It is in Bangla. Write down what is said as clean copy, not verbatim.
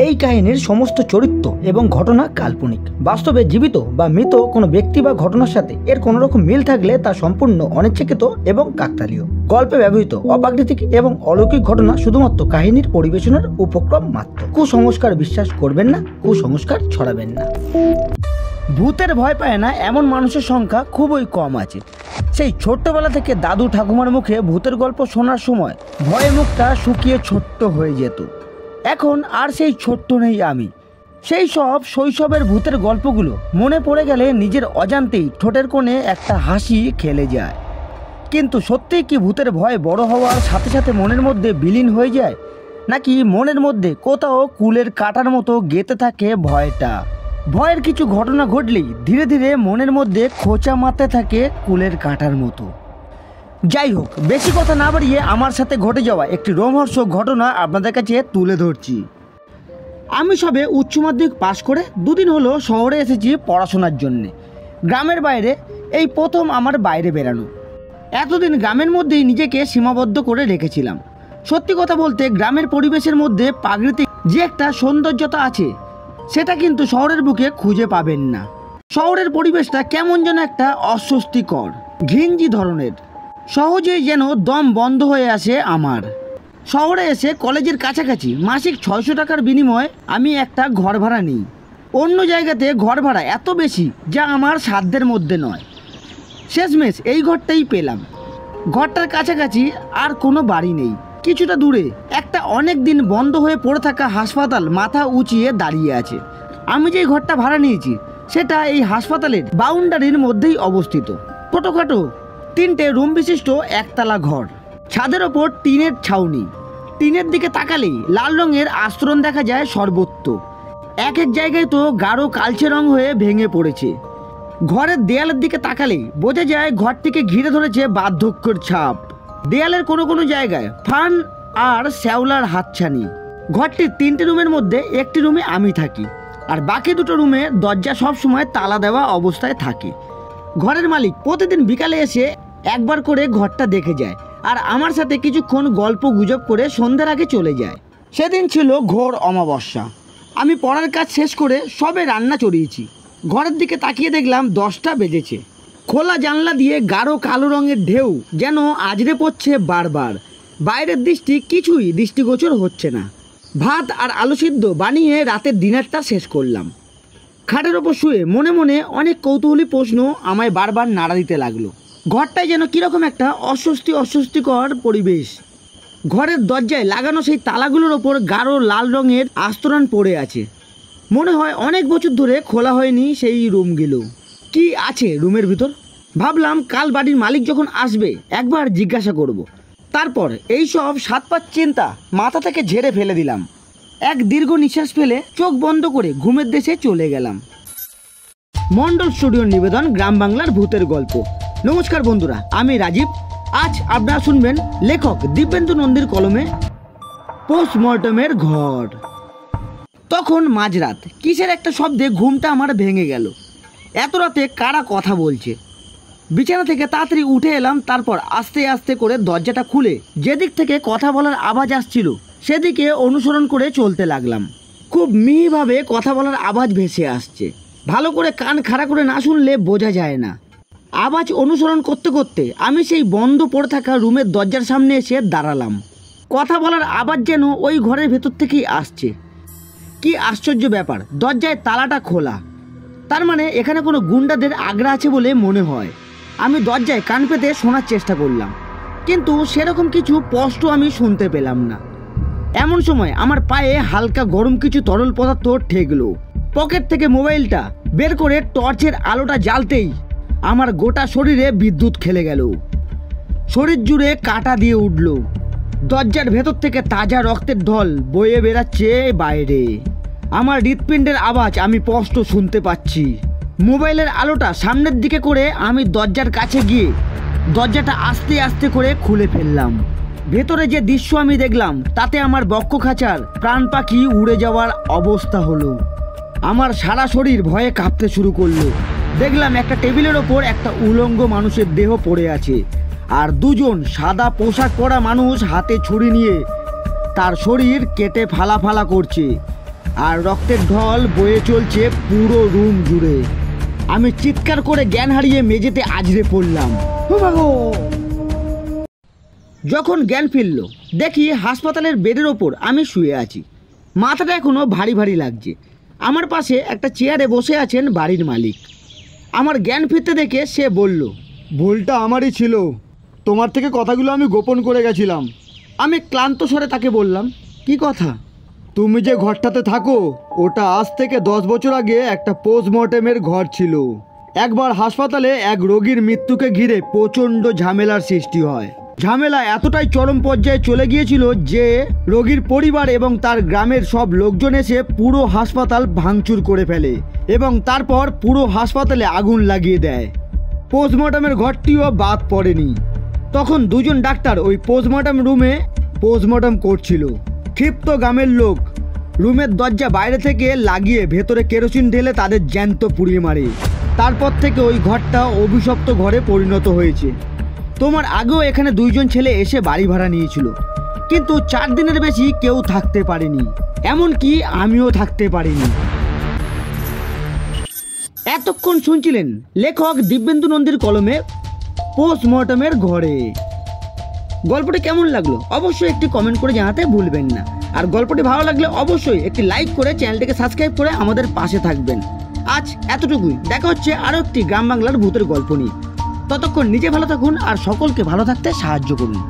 এই কাহিনীর সমস্ত চরিত্র এবং ঘটনা কাল্পনিক। বাস্তবে জীবিত বা মৃত কোনো ব্যক্তি বা ঘটনার সাথে এর কোনো রকম মিল থাকলে তা সম্পূর্ণ অনিচ্ছাকৃত এবং কাকতালীয়। গল্পে ব্যবহৃত অপ্রাকৃতিক এবং অলৌকিক ঘটনা শুধুমাত্র কাহিনীর পরিবেশনের উপক্রম মাত্র। কুসংস্কার বিশ্বাস করবেন না, কুসংস্কার ছড়াবেন না। ভূতের ভয় পায় না এমন মানুষের সংখ্যা খুবই কম আছে। সেই ছোট্টবেলা থেকে দাদু ঠাকুমার মুখে ভূতের গল্প শোনার সময় ভয়ে মুখটা শুকিয়ে ছোট্ট হয়ে যেত। এখন আর সেই ছোট্ট নেই আমি। সেই সব শৈশবের ভূতের গল্পগুলো মনে পড়ে গেলে নিজের অজান্তেই ঠোঁটের কোণে একটা হাসি খেলে যায়। কিন্তু সত্যিই কি ভূতের ভয় বড় হওয়ার সাথে সাথে মনের মধ্যে বিলীন হয়ে যায়, নাকি মনের মধ্যে কোথাও কুলের কাঁটার মতো গেঁথে থাকে ভয়টা? ভয়ের কিছু ঘটনা ঘটলেই ধীরে ধীরে মনের মধ্যে খোঁচা মারতে থাকে কুলের কাঁটার মতো। যাই হোক, বেশি কথা না বাড়িয়ে আমার সাথে ঘটে যাওয়া একটি রোমহর্ষক ঘটনা আপনাদের কাছে তুলে ধরছি। আমি সবে উচ্চ মাধ্যমিক পাশ করে দুদিন হলো শহরে এসেছি পড়াশোনার জন্যে। গ্রামের বাইরে এই প্রথম আমার বাইরে বেরানো। এতদিন গ্রামের মধ্যেই নিজেকে সীমাবদ্ধ করে রেখেছিলাম। সত্যি কথা বলতে গ্রামের পরিবেশের মধ্যে প্রাকৃতিক যে একটা সৌন্দর্যতা আছে সেটা কিন্তু শহরের বুকে খুঁজে পাবেন না। শহরের পরিবেশটা কেমন যেন একটা অস্বস্তিকর, ঘিঞ্জি ধরনের। সহজেই যেন দম বন্ধ হয়ে আসে আমার। শহরে এসে কলেজের কাছাকাছি মাসিক 600 টাকার বিনিময়ে আমি একটা ঘর ভাড়া নিই। অন্য জায়গাতে ঘর ভাড়া এত বেশি যা আমার সাধ্যের মধ্যে নয়। শেষমেশ এই ঘরটাই পেলাম। ঘরটার কাছাকাছি আর কোনো বাড়ি নেই। কিছুটা দূরে একটা অনেক দিন বন্ধ হয়ে পড়ে থাকা হাসপাতাল মাথা উঁচিয়ে দাঁড়িয়ে আছে। আমি যেই ঘরটা ভাড়া নিয়েছি সেটা এই হাসপাতালের বাউন্ডারির মধ্যেই অবস্থিত। ছোটোখাটো 3টে রুম বিশিষ্ট একতলা ঘর, ছাদের ওপর টিনের ছাউনি। টিনের দিকে তাকালেই লাল রঙের আস্তরণ দেখা যায় সর্বত্র। এক এক জায়গায় তো গাঢ় কালচে রং হয়ে ভেঙে পড়েছে। ঘরের দেয়ালের দিকে তাকালেই বোঝা যায় ঘরটিকে ঘিরে ধরেছে বার্ধক্যের ছাপ। দেয়ালের কোনো কোনো জায়গায় ফান আর শ্যাওলার হাতছানি। ঘরটির 3টে রুমের মধ্যে একটি রুমে আমি থাকি, আর বাকি 2টো রুমে দরজা সবসময় তালা দেওয়া অবস্থায় থাকে। ঘরের মালিক প্রতিদিন বিকালে এসে একবার করে ঘরটা দেখে যায়, আর আমার সাথে কিছুক্ষণ গল্প গুজব করে সন্ধ্যার আগে চলে যায়। সেদিন ছিল ঘোর অমাবস্যা। আমি পড়ার কাজ শেষ করে সবে রান্না চড়িয়েছি। ঘরের দিকে তাকিয়ে দেখলাম 10টা বেজেছে। খোলা জানলা দিয়ে গাঢ় কালো রঙের ঢেউ যেন আজরে পড়ছে বারবার। বাইরের কিছুই দৃষ্টিগোচর হচ্ছে না। ভাত আর আলু সিদ্ধ বানিয়ে রাতের ডিনারটা শেষ করলাম। খাটের ওপর শুয়ে মনে মনে অনেক কৌতূহলী প্রশ্ন আমায় বারবার নাড়া দিতে লাগলো। ঘরটায় যেন কীরকম একটা অস্বস্তিকর পরিবেশ। ঘরের দরজায় লাগানো সেই তালাগুলোর ওপর গাঢ় লাল রঙের আস্তরণ পড়ে আছে। মনে হয় অনেক বছর ধরে খোলা হয়নি সেই রুমগুলো। কি আছে রুমের ভিতর? ভাবলাম কাল বাড়ির মালিক যখন আসবে একবার জিজ্ঞাসা করব। তারপর এই সব 7-5 চিন্তা মাথা থেকে ঝেড়ে ফেলে দিলাম। এক দীর্ঘ নিঃশ্বাস ফেলে চোখ বন্ধ করে ঘুমের দেশে চলে গেলাম। মন্ডল স্টুডিওর নিবেদন গ্রাম বাংলার ভূতের গল্প। নমস্কার বন্ধুরা, আমি রাজীব। আজ আপনারা শুনবেন লেখক দিব্যেন্দু নন্দীর কলমে পোস্টমর্টমের ঘর। তখন মাঝরাত। কিসের একটা শব্দে ঘুমটা আমার ভেঙে গেল। এত রাতে কারা কথা বলছে? বিছানা থেকে তাড়াতাড়ি উঠে এলাম। তারপর আস্তে আস্তে করে দরজাটা খুলে যেদিক থেকে কথা বলার আওয়াজ আসছিল সেদিকে অনুসরণ করে চলতে লাগলাম। খুব মিহিভাবে কথা বলার আওয়াজ ভেসে আসছে। ভালো করে কান খাড়া করে না শুনলে বোঝা যায় না। আওয়াজ অনুসরণ করতে করতে আমি সেই বন্ধ পড়ে থাকা রুমের দরজার সামনে এসে দাঁড়ালাম। কথা বলার আওয়াজ যেন ওই ঘরের ভেতর থেকেই আসছে। কি আশ্চর্য ব্যাপার, দরজায় তালাটা খোলা। তার মানে এখানে কোনো গুন্ডাদের আগ্রা আছে বলে মনে হয়। আমি দরজায় কান পেতে শোনার চেষ্টা করলাম, কিন্তু সেরকম কিছু স্পষ্ট আমি শুনতে পেলাম না। এমন সময় আমার পায়ে হালকা গরম কিছু তরল পদার্থ ঠেকলো। পকেট থেকে মোবাইলটা বের করে টর্চের আলোটা জ্বালতেই আমার গোটা শরীরে বিদ্যুৎ খেলে গেল। শরীর জুড়ে কাঁটা দিয়ে উঠল। দরজার ভেতর থেকে তাজা রক্তের ঢল বয়ে বেরাচ্ছে বাইরে। আমার হৃৎপিণ্ডের আওয়াজ আমি স্পষ্ট শুনতে পাচ্ছি। মোবাইলের আলোটা সামনের দিকে করে আমি দরজার কাছে গিয়ে দরজাটা আস্তে আস্তে করে খুলে ফেললাম। ভেতরে যে দৃশ্য আমি দেখলাম তাতে আমার বক্ষ খাঁচার প্রাণ পাখি উড়ে যাওয়ার অবস্থা হলো। আমার সারা শরীর ভয়ে কাঁপতে শুরু করলো। দেখলাম একটা টেবিলের ওপর একটা উলঙ্গ মানুষের দেহ পড়ে আছে, আর 2জন সাদা পোশাক পরা মানুষ হাতে ছুরি নিয়ে তার শরীর কেটে ফালা ফালা করছে। আর রক্তের ঢল বয়ে চলছে পুরো রুম জুড়ে। আমি চিৎকার করে জ্ঞান হারিয়ে মেঝেতে আছড়ে পড়লাম। ও বাবা! যখন জ্ঞান ফিরল দেখি হাসপাতালের বেডের ওপর আমি শুয়ে আছি। মাথাটা এখনও ভারী ভারী লাগছে। আমার পাশে একটা চেয়ারে বসে আছেন বাড়ির মালিক। আমার জ্ঞান ফিরতে দেখে সে বলল, ভুলটা আমারই ছিল, তোমার থেকে কথাগুলো আমি গোপন করে গেছিলাম। আমি ক্লান্ত স্বরে তাকে বললাম, কি কথা? তুমি যে ঘরটাতে থাকো ওটা আজ থেকে 10 বছর আগে একটা পোস্টমর্টেমের ঘর ছিল। একবার হাসপাতালে এক রোগীর মৃত্যুকে ঘিরে প্রচণ্ড ঝামেলার সৃষ্টি হয়। ঝামেলা এতটাই চরম পর্যায়ে চলে গিয়েছিল যে রোগীর পরিবার এবং তার গ্রামের সব লোকজন এসে পুরো হাসপাতাল ভাঙচুর করে ফেলে এবং তারপর পুরো হাসপাতালে আগুন লাগিয়ে দেয়। পোস্টমর্টমের ঘরটিও বাদ পড়েনি। তখন দুজন ডাক্তার ওই পোস্টমর্টম রুমে পোস্টমর্টম করছিল। ক্ষিপ্ত গ্রামের লোক রুমের দরজা বাইরে থেকে লাগিয়ে ভেতরে কেরোসিন ঢেলে তাদের জ্যান্ত পুড়িয়ে মারে। তারপর থেকে ওই ঘরটা অভিশপ্ত ঘরে পরিণত হয়েছে। তোমার আগেও এখানে 2 জন ছেলে এসে বাড়ি ভাড়া নিয়েছিল, কিন্তু 4 দিনের বেশি কেউ থাকতে পারেনি, এমনকি আমিও থাকতে পারিনি। এতক্ষণ শুনছিলেন লেখক দিব্যেন্দু নন্দীর কলমে পোস্টমর্টমের ঘরে। গল্পটি কেমন লাগলো অবশ্যই একটি কমেন্ট করে জানাতে ভুলবেন না। আর গল্পটি ভালো লাগলে অবশ্যই একটি লাইক করে চ্যানেলটিকে সাবস্ক্রাইব করে আমাদের পাশে থাকবেন। আজ এতটুকুই, দেখা হচ্ছে আরও একটি গ্রাম বাংলার ভূতের গল্প নিয়ে। ততক্ষণ নিজে ভালো থাকুন আর সকলকে ভালো থাকতে সাহায্য করুন।